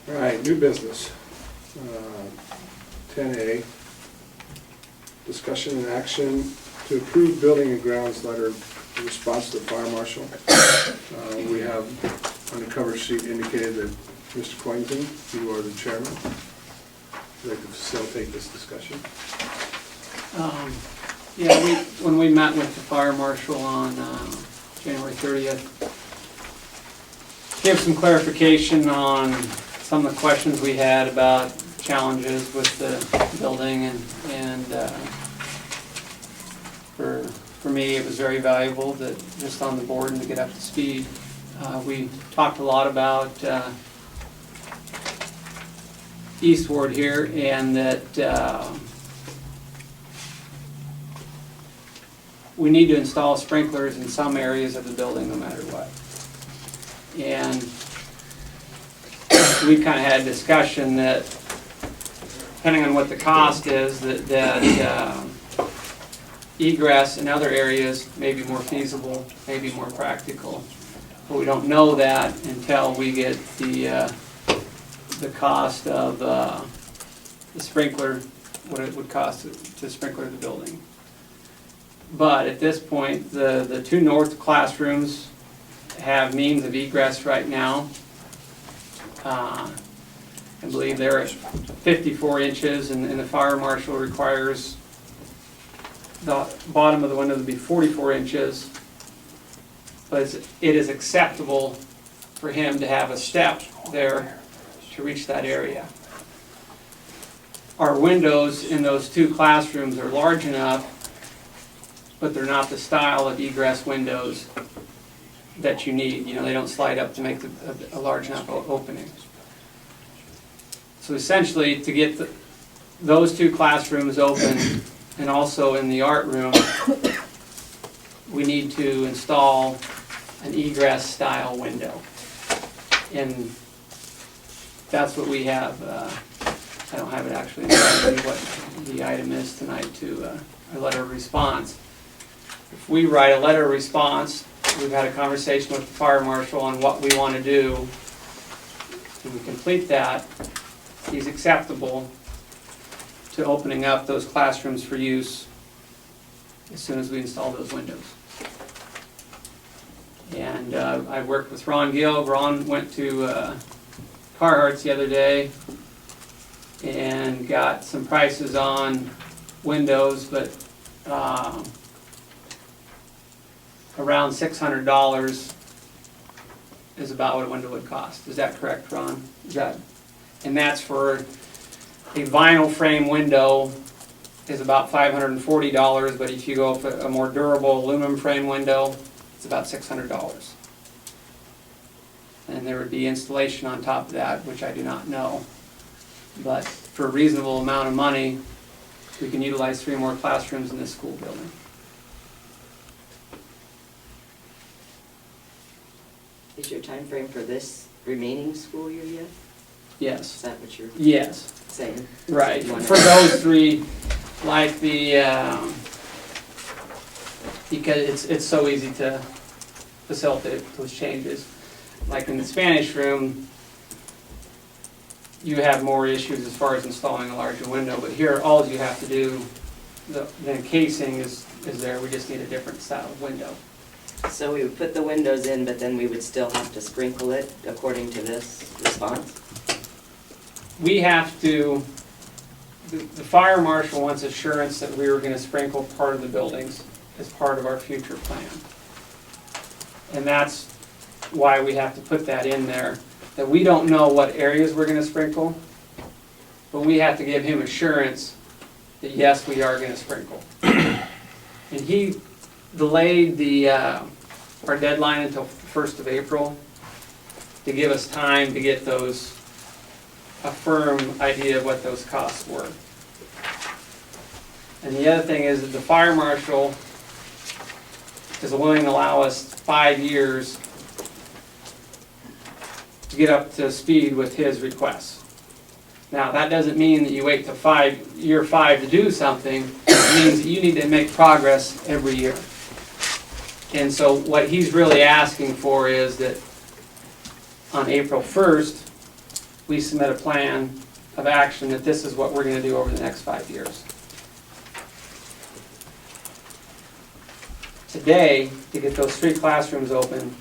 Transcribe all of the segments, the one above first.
All right, new business. 10A, discussion and action to approve building and grounds letter in response to the fire marshal. We have on the cover sheet indicated that Mr. Coington, you are the chairman. Would you like to facilitate this discussion? Yeah, when we met with the fire marshal on January 30th, gave some clarification on some of the questions we had about challenges with the building, and for me it was very valuable that just on the board and to get up to speed. We talked a lot about Eastward here, and that we need to install sprinklers in some areas of the building no matter what. And we kind of had a discussion that depending on what the cost is, that egress in other areas may be more feasible, may be more practical. But we don't know that until we get the cost of the sprinkler, what it would cost to sprinkler the building. But at this point, the two north classrooms have means of egress right now. I believe they're at 54 inches, and the fire marshal requires the bottom of the window to be 44 inches. But it is acceptable for him to have a step there to reach that area. Our windows in those two classrooms are large enough, but they're not the style of egress windows that you need. You know, they don't slide up to make a large enough opening. So essentially, to get those two classrooms open, and also in the art room, we need to install an egress style window. And that's what we have. I don't have it actually in front of me what the item is tonight to a letter of response. If we write a letter of response, we've had a conversation with the fire marshal on what we want to do, and we complete that, he's acceptable to opening up those classrooms for use as soon as we install those windows. And I worked with Ron Gill. Ron went to Carhart's the other day and got some prices on windows, but around $600 is about what a window would cost. Is that correct, Ron? And that's for a vinyl frame window is about $540, but if you go for a more durable aluminum frame window, it's about $600. And there would be installation on top of that, which I do not know. But for a reasonable amount of money, we can utilize 3 more classrooms in this school building. Is your time frame for this remaining school year yet? Yes. Is that what you're saying? Right. For those 3, like because it's so easy to facilitate those changes. Like in the Spanish room, you have more issues as far as installing a larger window, but here all you have to do, the casing is there, we just need a different style of window. So we would put the windows in, but then we would still have to sprinkle it according to this response? We have to, the fire marshal wants assurance that we were going to sprinkle part of the buildings as part of our future plan. And that's why we have to put that in there, that we don't know what areas we're going to sprinkle, but we have to give him assurance that yes, we are going to sprinkle. And he delayed our deadline until the 1st of April to give us time to get a firm idea of what those costs were. And the other thing is that the fire marshal is willing to allow us 5 years to get up to speed with his requests. Now, that doesn't mean that you wait till year 5 to do something. It means that you need to make progress every year. And so what he's really asking for is that on April 1st, we submit a plan of action that this is what we're gonna do over the next 5 years. Today, to get those 3 classrooms open,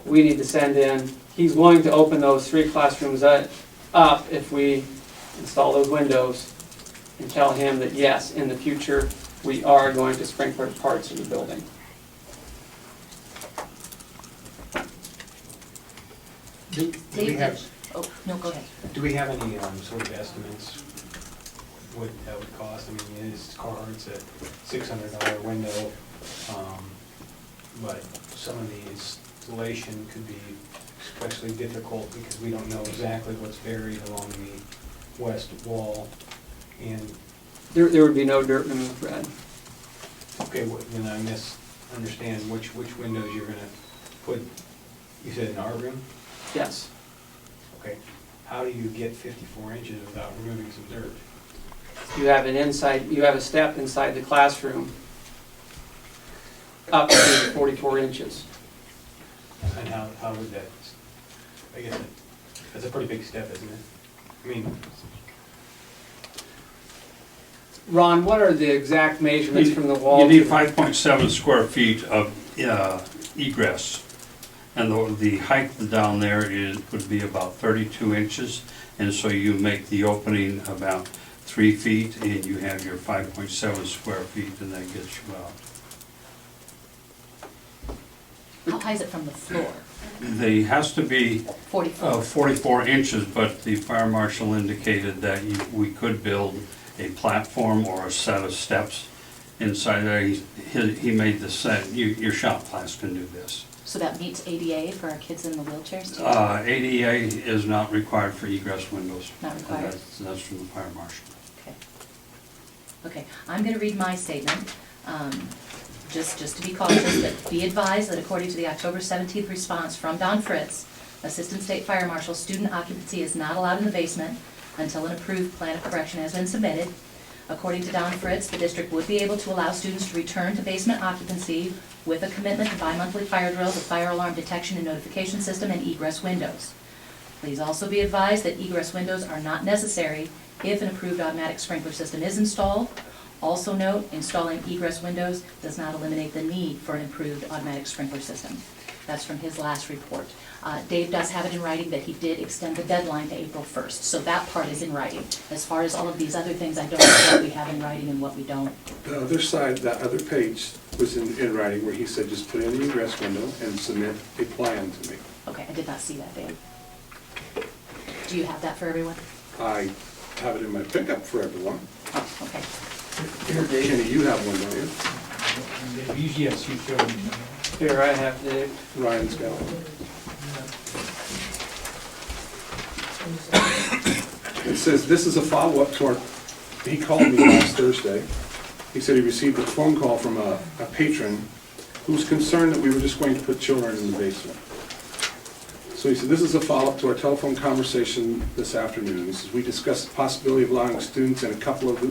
we need to send in, he's willing to open those 3 classrooms up if we install those windows and tell him that yes, in the future, we are going to sprinkler parts of the building. Do we have, Oh, no, go ahead. do we have any sort of estimates what that would cost? I mean, his car, it's a $600 window, but some of the installation could be especially difficult because we don't know exactly what's buried along the west wall. And, There would be no dirt removed, Brad. okay, then I misunderstand which windows you're gonna put, you said in our room? Yes. Okay, how do you get 54 inches without removing some dirt? You have a step inside the classroom up to 44 inches. And how would that, I guess, that's a pretty big step, isn't it? I mean, Ron, what are the exact measurements from the wall? You need to- 5.7 square feet of egress. And the height down there would be about 32 inches. And so you make the opening about 3 feet and you have your 5.7 square feet and that gets you out. How high is it from the floor? They has to be 44. 44 inches, but the fire marshal indicated that we could build a platform or a set of steps inside there. He made the set, your shop class can do this. So that meets ADA for our kids in the wheelchairs too? ADA is not required for egress windows. Not required? That's from the fire marshal. Okay. Okay, I'm gonna read my statement, just to be cautious, that be advised that according to the October 17th response from Don Fritz, Assistant State Fire Marshal, student occupancy is not allowed in the basement until an approved plan of correction has been submitted. According to Don Fritz, the district would be able to allow students to return to basement occupancy with a commitment to bi-monthly fire drills, a fire alarm detection and notification system, and egress windows. Please also be advised that egress windows are not necessary if an approved automatic sprinkler system is installed. Also note, installing egress windows does not eliminate the need for an improved automatic sprinkler system. That's from his last report. Dave does have it in writing that he did extend the deadline to April 1st, so that part is in writing. As far as all of these other things, I don't know what we have in writing and what we don't. The other side, that other page was in writing where he said, just put in the egress window and submit a plan to me. Okay, I did not see that, Dave. Do you have that for everyone? I have it in my pickup for everyone. Oh, okay. Kenny, you have one, don't you? yes, you should. Here, I have the, Ryan's got one. It says, this is a follow-up to our, he called me last Thursday. He said he received a phone call from a patron who was concerned that we were just going to put children in the basement. So he said, this is a follow-up to our telephone conversation this afternoon. He says, we discussed the possibility of allowing students in a couple of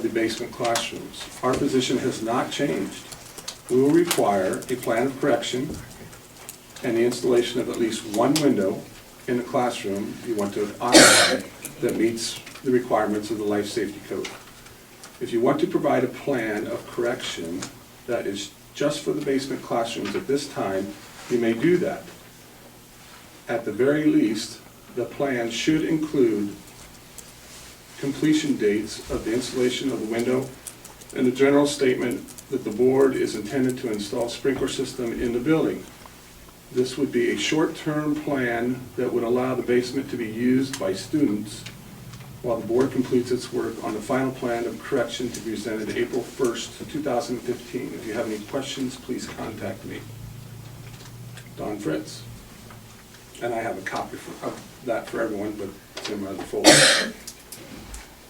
the basement classrooms. Our position has not changed. We will require a plan of correction and the installation of at least one window in the classroom you want to occupy that meets the requirements of the life safety code. If you want to provide a plan of correction that is just for the basement classrooms at this time, you may do that. At the very least, the plan should include completion dates of the installation of the window and a general statement that the board is intended to install sprinkler system in the building. This would be a short-term plan that would allow the basement to be used by students while the board completes its work on the final plan of correction to be presented April 1st, 2015. If you have any questions, please contact me. Don Fritz. And I have a copy of that for everyone, but it's in my other folder.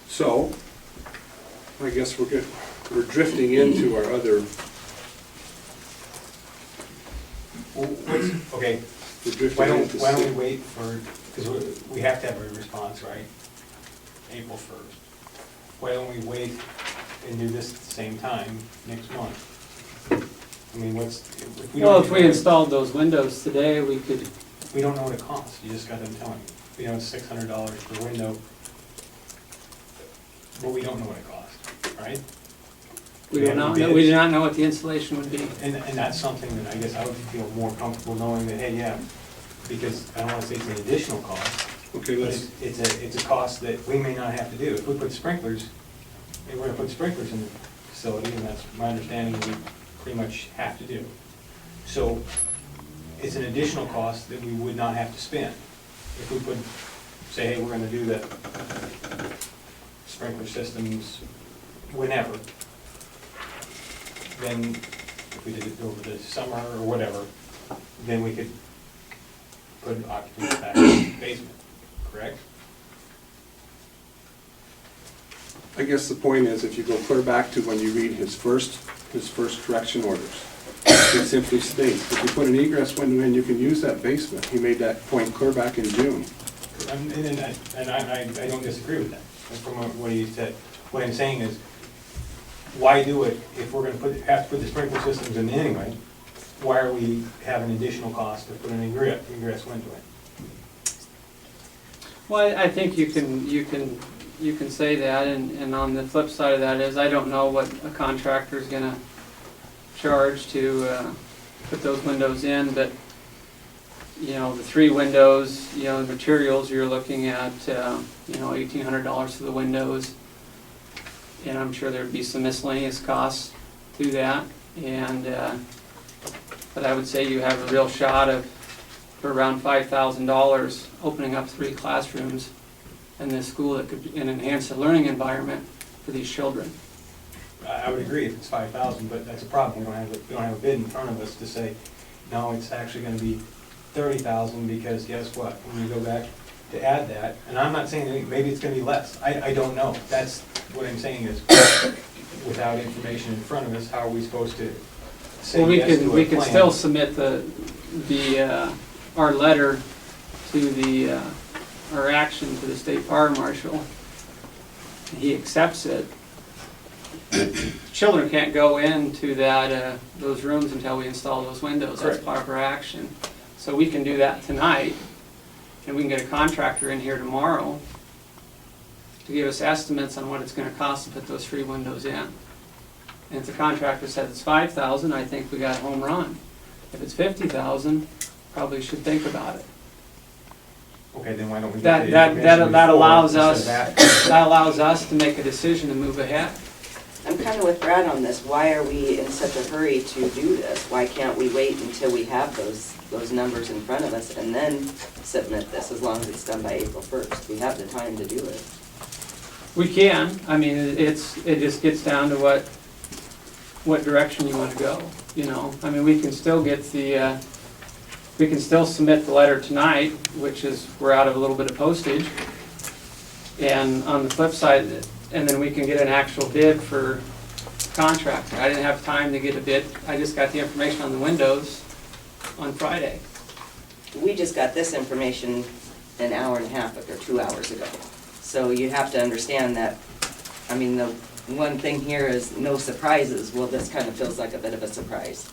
So, I guess we're drifting into our other. Okay, We're drifting why into don't we C. wait for, because we have to have a response, right? April 1st. Why don't we wait and do this at the same time next month? I mean, if we well, don't if do we that- installed those windows today, we could we don't know what it costs, you just got them telling me. You know, it's $600 per window, but we don't know what it costs, right? We do not know, we do not know what the installation would be. And that's something that I guess I would feel more comfortable knowing that, hey, yeah, because I don't wanna say it's an additional cost, Okay, but let's, it's a cost that we may not have to do. If we put sprinklers, and we're gonna put sprinklers in the facility, and that's my understanding we pretty much have to do. So it's an additional cost that we would not have to spend. If we put, say, hey, we're gonna do the sprinkler systems whenever, then if we did it over the summer or whatever, then we could put an occupancy back in the basement, correct? I guess the point is, if you go clear back to when you read his first correction orders, it simply states, if you put an egress window in, you can use that basement. He made that point clear back in June. And I don't disagree with that, from what he said. What I'm saying is, why do it if we're gonna have to put the sprinkler systems in anyway? Why are we having additional cost to put an egress window in? Well, I think you can say that, and on the flip side of that is, I don't know what a contractor's gonna charge to put those windows in, but, you know, the 3 windows, you know, the materials, you're looking at, you know, $1,800 for the windows, and I'm sure there'd be some miscellaneous costs to that, and, but I would say you have a real shot of, for around $5,000, opening up 3 classrooms in this school that could enhance the learning environment for these children. I would agree if it's 5,000, but that's a problem. We don't have a bid in front of us to say, no, it's actually gonna be 30,000, because guess what? When you go back to add that, and I'm not saying that maybe it's gonna be less. I don't know. That's what I'm saying is, without information in front of us, how are we supposed to say Well, yes to a plan? we can still submit our letter to our action to the state fire marshal. He accepts it. Children can't go into those rooms until we install those windows. That's Correct. part of our action. So we can do that tonight, and we can get a contractor in here tomorrow to give us estimates on what it's gonna cost to put those 3 windows in. And if the contractor says it's 5,000, I think we got a home run. If it's 50,000, probably should think about it. Okay, then why don't we get That, the that, information that that before allows instead of us, after? that allows us to make a decision to move ahead. I'm kind of with Brad on this. Why are we in such a hurry to do this? Why can't we wait until we have those numbers in front of us and then submit this, as long as it's done by April 1st? We have the time to do it. We can, I mean, it just gets down to what direction you wanna go, you know? I mean, we can still get we can still submit the letter tonight, which is, we're out of a little bit of postage. And on the flip side, and then we can get an actual bid for contractor. I didn't have time to get a bid, I just got the information on the windows on Friday. We just got this information an hour and a half or 2 hours ago. So you have to understand that, I mean, the one thing here is no surprises. Well, this kind of feels like a bit of a surprise.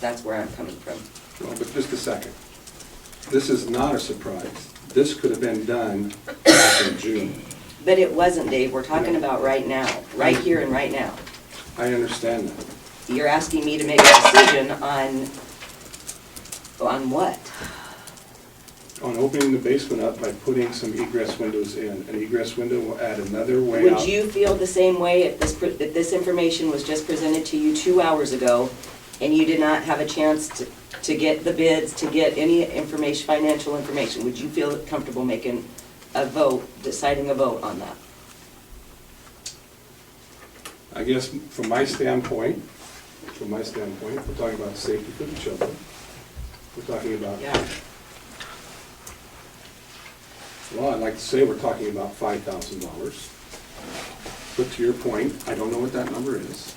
That's where I'm coming from. Well, but just a second. This is not a surprise. This could have been done back in June. But it wasn't, Dave. We're talking about right now, right here and right now. I understand that. You're asking me to make a decision on what? On opening the basement up by putting some egress windows in. An egress window will add another way out. Would you feel the same way if this information was just presented to you 2 hours ago and you did not have a chance to get the bids, to get any information, financial information? Would you feel comfortable making a vote, deciding a vote on that? I guess from my standpoint, we're talking about safety for the children. We're talking about, Yeah. well, I'd like to say we're talking about $5,000. But to your point, I don't know what that number is.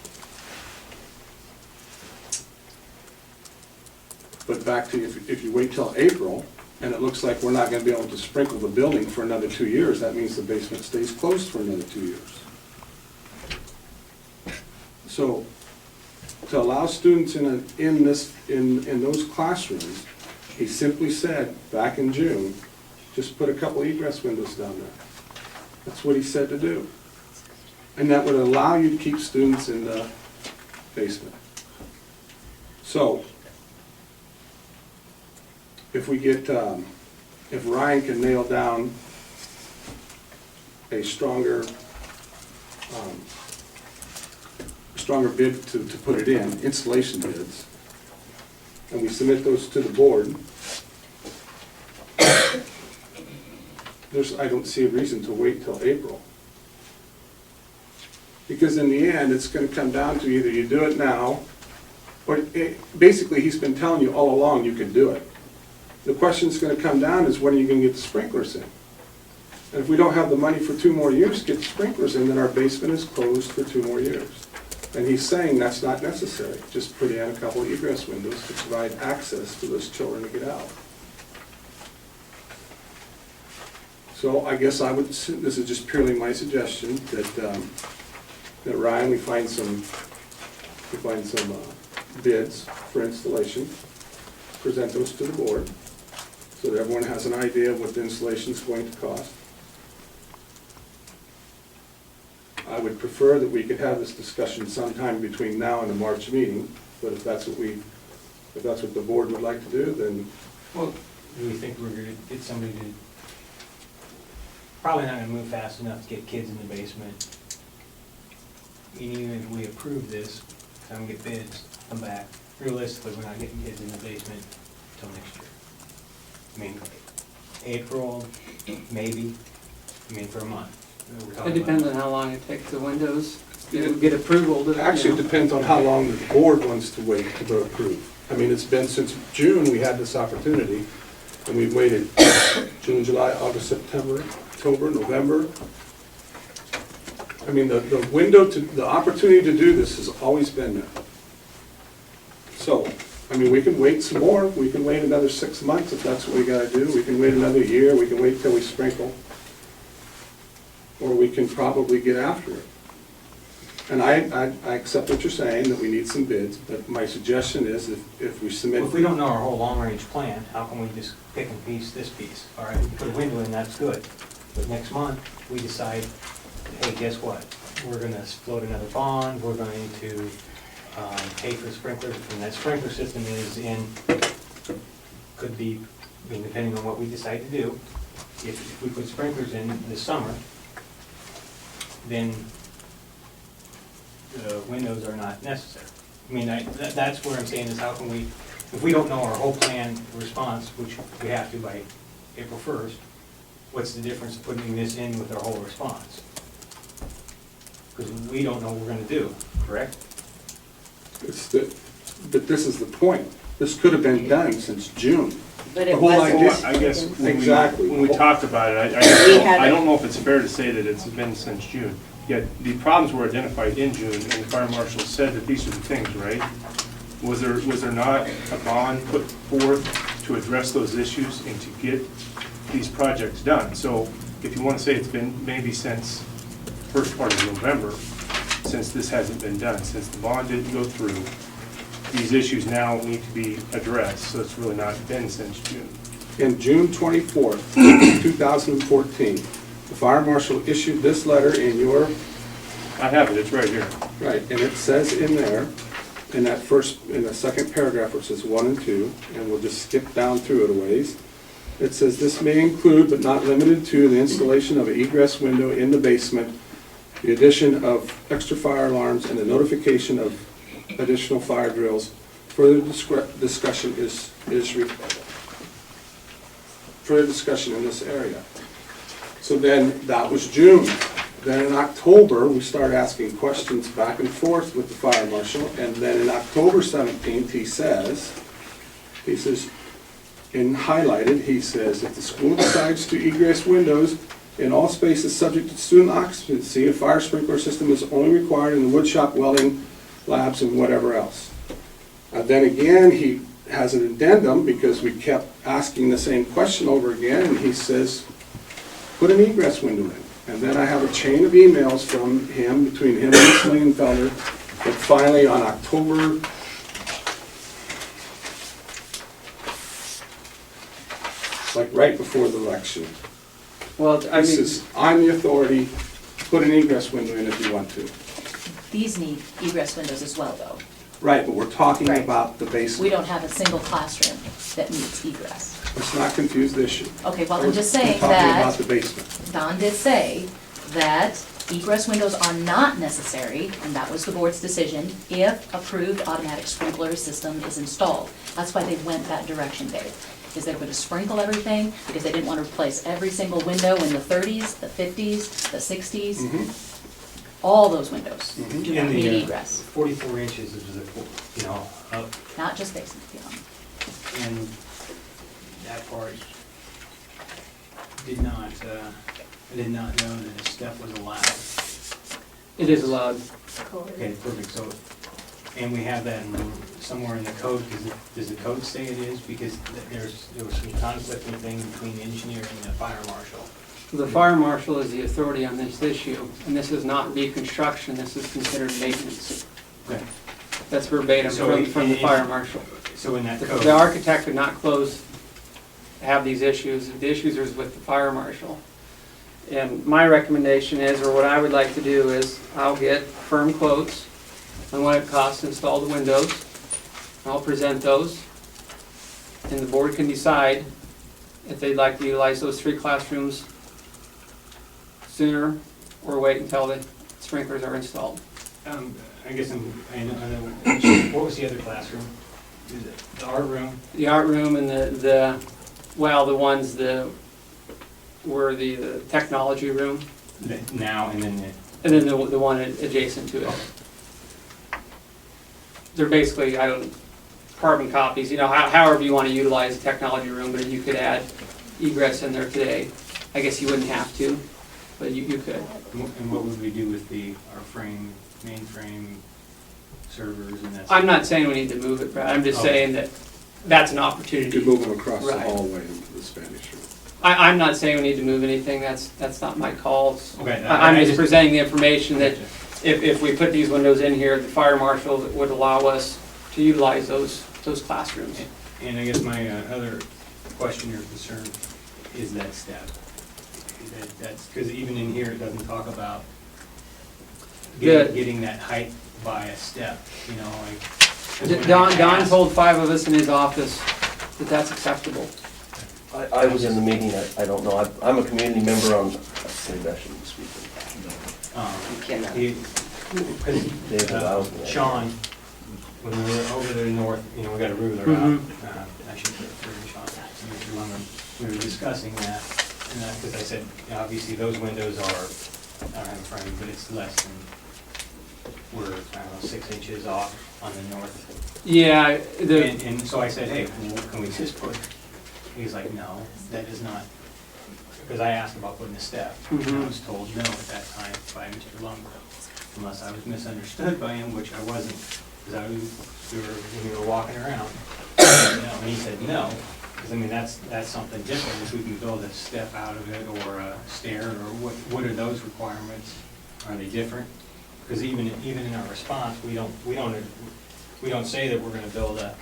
But back to, if you wait till April, and it looks like we're not gonna be able to sprinkle the building for another 2 years, that means the basement stays closed for another 2 years. So, to allow students in those classrooms He simply said, back in June, just put a couple egress windows down there. That's what he said to do. And that would allow you to keep students in the basement. So, if we get, if Ryan can nail down a stronger bid to put it in, installation bids, and we submit those to the board, I don't see a reason to wait till April. Because in the end, it's gonna come down to either you do it now, or basically, he's been telling you all along you can do it. The question's gonna come down is when are you gonna get the sprinklers in? And if we don't have the money for 2 more years to get the sprinklers in, then our basement is closed for 2 more years. And he's saying that's not necessary, just put in a couple of egress windows to provide access for those children to get out. So I guess I would, this is just purely my suggestion, that Ryan, we find some bids for installation, present those to the board, so that everyone has an idea of what the installation is going to cost. I would prefer that we could have this discussion sometime between now and the March meeting, but if that's what the board would like to do, then Well, do we think we're gonna get somebody to, probably not gonna move fast enough to get kids in the basement. And even if we approve this, come get bids, come back, realistically, we're not getting kids in the basement until next year. I mean, April, maybe, for a month. We're talking It depends about- on how long it takes the windows to get approval to. actually it depends on how long the board wants to wait to approve. I mean, it's been since June we had this opportunity, and we've waited June, July, August, September, October, November. I mean, the window to, the opportunity to do this has always been there. So, I mean, we can wait some more, we can wait another 6 months if that's what we gotta do, we can wait another year, we can wait till we sprinkle. Or we can probably get after it. And I accept what you're saying, that we need some bids, but my suggestion is if we submit. Well, if we don't know our whole long-range plan, how can we just pick and piece this piece? All right, we put a window in, that's good. But next month, we decide, hey, guess what? We're gonna float another bond, we're going to pay for sprinklers, and that sprinkler system is in, could be, I mean, depending on what we decide to do. If we put sprinklers in this summer, then the windows are not necessary. I mean, that's where I'm saying is how can we, if we don't know our whole plan response, which we have to by April 1st, what's the difference of putting this in with our whole response? Because we don't know what we're gonna do, correct? But this is the point. This could have been done since June. But The it whole wasn't. idea- I guess Exactly. when we talked about it, We had I it. don't know if it's fair to say that it's been since June. Yet the problems were identified in June, and the fire marshal said that these are the things, right? Was there not a bond put forth to address those issues and to get these projects done? So if you want to say it's been maybe since first part of November, since this hasn't been done, since the bond didn't go through, these issues now need to be addressed, so it's really not been since June. In June 24th, 2014, the fire marshal issued this letter in your, I have it, it's right here. right, and it says in there, in the second paragraph, where it says 1 and 2, and we'll just skip down through it a ways. It says, this may include, but not limited to, the installation of an egress window in the basement, the addition of extra fire alarms, and the notification of additional fire drills. Further discussion further discussion in this area. So then, that was June. Then in October, we started asking questions back and forth with the fire marshal, and then in October 17th, he says, in highlighted, he says, if the school decides to egress windows in all spaces subject to student occupancy, a fire sprinkler system is only required in the wood shop, welding labs, and whatever else. Then again, he has an addendum because we kept asking the same question over again, and he says, put an egress window in. And then I have a chain of emails from him, between him and Ms. Lingenfelder, that finally on October like right before the election. Well, I He mean, says, I'm the authority, put an egress window in if you want to. These need egress windows as well, though. Right, but we're talking Right. about the We basement. don't have a single classroom that needs egress. Let's not confuse the issue. Okay, well, I'm We're just saying talking about that the basement. Don did say that egress windows are not necessary, and that was the board's decision, if approved automatic sprinkler system is installed. That's why they went that direction, Dave, is they were gonna sprinkle everything, because they didn't want to replace every single window in the 30s, the 50s, the 60s. Mhm. All those windows Mhm. do not In need the, egress, 44 inches is the, you know, up, not just basement, beyond. and that part did not, I did not know that a step was allowed. it is allowed. Okay, perfect, so, and we have that somewhere in the code, does the code say it is? Because there was some conflicting thing between the engineer and the fire marshal. The fire marshal is the authority on this issue, and this is not reconstruction, this is considered maintenance. Okay. That's verbatim So from the it- fire marshal. So in that The code. the architect would not have these issues. The issues are with the fire marshal. And my recommendation is, or what I would like to do is, I'll get firm quotes on what it costs to install the windows. I'll present those, and the board can decide if they'd like to utilize those 3 classrooms sooner, or wait until the sprinklers are installed. I guess I know, what was the other classroom? Is it the art room? The art room and were the technology room, Now and then and then the one adjacent to it. They're basically, carbon copies, however you want to utilize the technology room, but you could add egress in there today. I guess you wouldn't have to, but you could. and what would we do with our mainframe servers and that? I'm not saying we need to move it, Brad, I'm just saying that that's an You opportunity. could move them across the Right. hallway into the Spanish room. I'm not saying we need to move anything, that's not my call. Okay, I'm I just presenting the information that if we put these windows in here, the fire marshal would allow us to utilize those classrooms. And I guess my other question or concern is that step. That's, because even in here, it doesn't talk about getting that height by a step, like. 'cause when I Don asked- told 5 of us in his office that that's acceptable. I was in the meeting, I don't know, I'm a community member on, maybe I shouldn't speak. You cannot. Because Dave allows me. Sean, when we were over there north, we got a ruler out. Mhm. I should put it for Sean. If you remember, we were discussing that, and because I said, obviously those windows are, I don't have a frame, but it's less than, we're, I don't know, 6 inches off on the north. Yeah, And so I said, hey, well, can we just put, he's like, no, that is not, because I asked about putting a step. And I Mhm. was told no at that time by Mr. Lumber, unless I was misunderstood by him, which I wasn't, because we were walking around. And he said no, because that's something different, if we can build a step out of it, or a stair, or what are those requirements? Are they different? Because even in our response, we don't say that we're gonna build a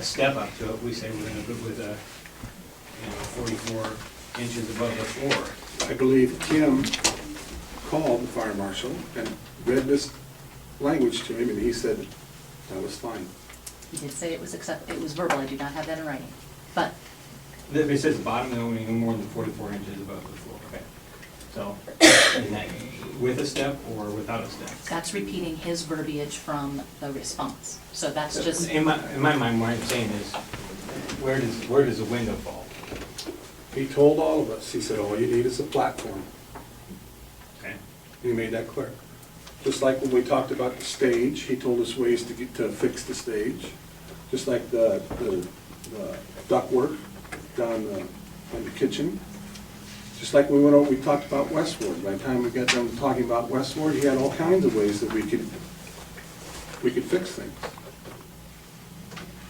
step up to it, we say we're gonna put with a, 44 inches above the floor. I believe Kim called the fire marshal and read this language to him, and he said that was fine. He did say it was it was verbal, I do not have that in writing. But It says bottom no more than 44 inches above the floor, okay. So, is that with a step or without a step? that's repeating his verbiage from the response. So that's just, In my mind, what I'm saying is, where does the window fall? He told all of us, he said, all you need is a platform. Okay. He made that clear. Just like when we talked about the stage, he told us ways to fix the stage. Just like the ductwork down in the kitchen. Just like we went over, we talked about Westward. By the time we got done talking about Westward, he had all kinds of ways that we could fix things.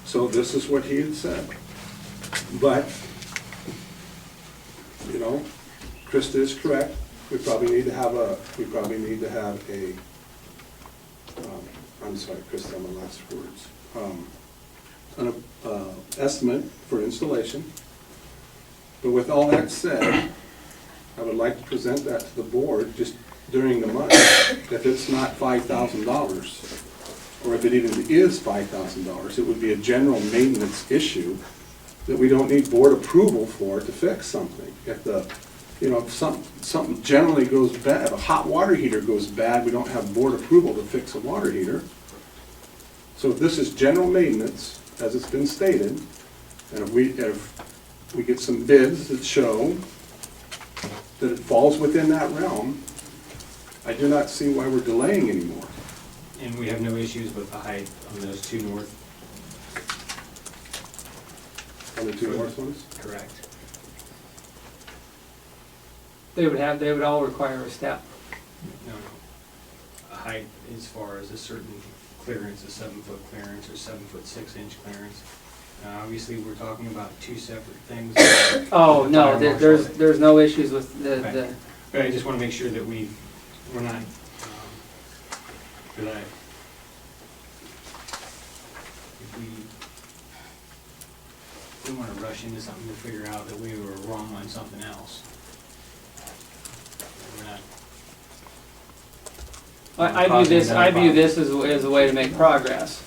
So this is what he had said. But, Krista is correct. We probably need to have a, I'm sorry, Krista, my last words. An estimate for installation. But with all that said, I would like to present that to the board just during the month. If it's not $5,000, or if it even is $5,000, it would be a general maintenance issue that we don't need board approval for to fix something. If if something generally goes bad, if a hot water heater goes bad, we don't have board approval to fix a water heater. So if this is general maintenance, as it's been stated, and if we get some bids that show that it falls within that realm, I do not see why we're delaying anymore. And we have no issues with the height on those two north. On the two north ones? Correct. They would all require a step. No, a height as far as a certain clearance, a 7-foot clearance or 7-foot 6-inch clearance. Obviously, we're talking about two separate things. Oh, no, Fire marshal. there's no issues with the, Okay. But I just want to make sure that we're not, that if we want to rush into something to figure out that we were wrong on something else. We're not. I view this as a way to make progress.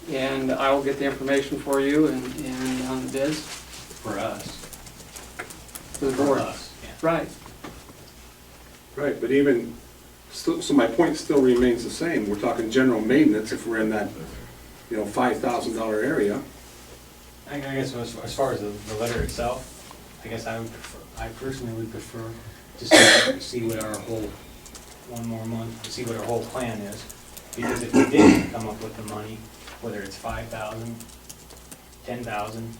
And I will get the information for you and on the bids For us. for the board. us, yeah. Right. Right, but even, so my point still remains the same. We're talking general maintenance if we're in that, $5,000 area. I guess as far as the letter itself, I guess I personally would prefer to see what our whole, one more month, to see what our whole plan is. Because if we didn't come up with the money, whether it's 5,000, 10,000,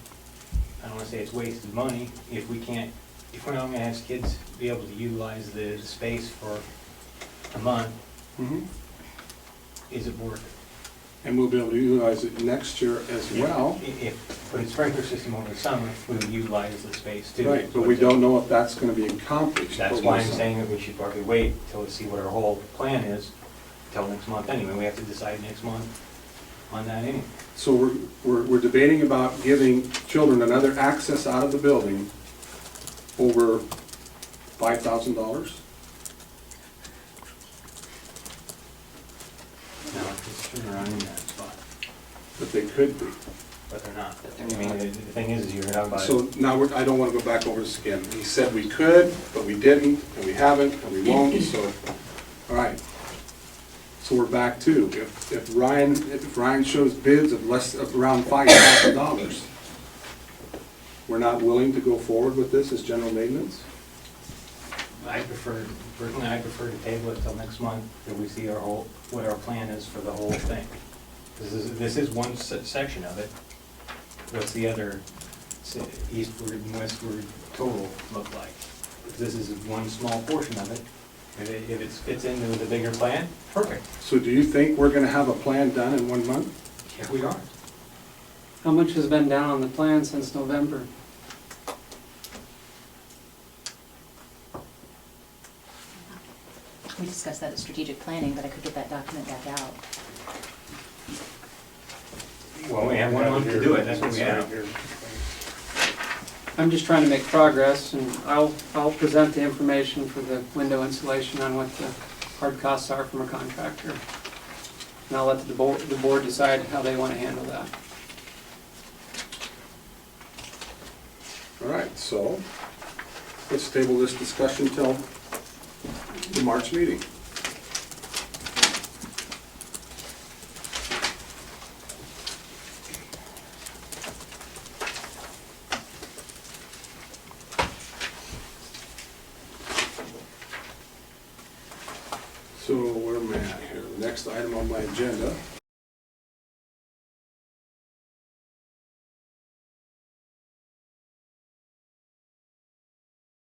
I don't wanna say it's wasted money, if we're not gonna have kids be able to utilize the space for a month, is it worth it? And we'll be able to utilize it next year as well. If put a sprinkler system over the summer, we would utilize the space too. Right, but we don't know if that's gonna be accomplished. That's why I'm saying that we should probably wait till we see what our whole plan is, till next month anyway. We have to decide next month on that anyway. So we're debating about giving children another access out of the building over $5,000? Now, it's turn around in that spot, But they could be. but they're not. I mean, the thing is you're not about So now I don't want to go back over this again. He said we could, but we didn't, and we haven't, and we won't, so, all right. So we're back to, if Ryan shows bids of around $5,000, we're not willing to go forward with this as general maintenance? personally, I prefer to table it till next month, that we see what our plan is for the whole thing. This is one section of it. What's the other eastward and westward total look like? This is one small portion of it. If it fits into the bigger plan, perfect. So do you think we're gonna have a plan done in 1 month? Yeah, we are. How much has been down on the plan since November? We discussed that at strategic planning, but I could get that document back out. Well, we have 1 month to do it, that's what we have. I'm just trying to make progress, and I'll present the information for the window installation on what the hard costs are from a contractor. And I'll let the board decide how they want to handle that. All right, so let's table this discussion till the March meeting. So where am I at here? The next item on my agenda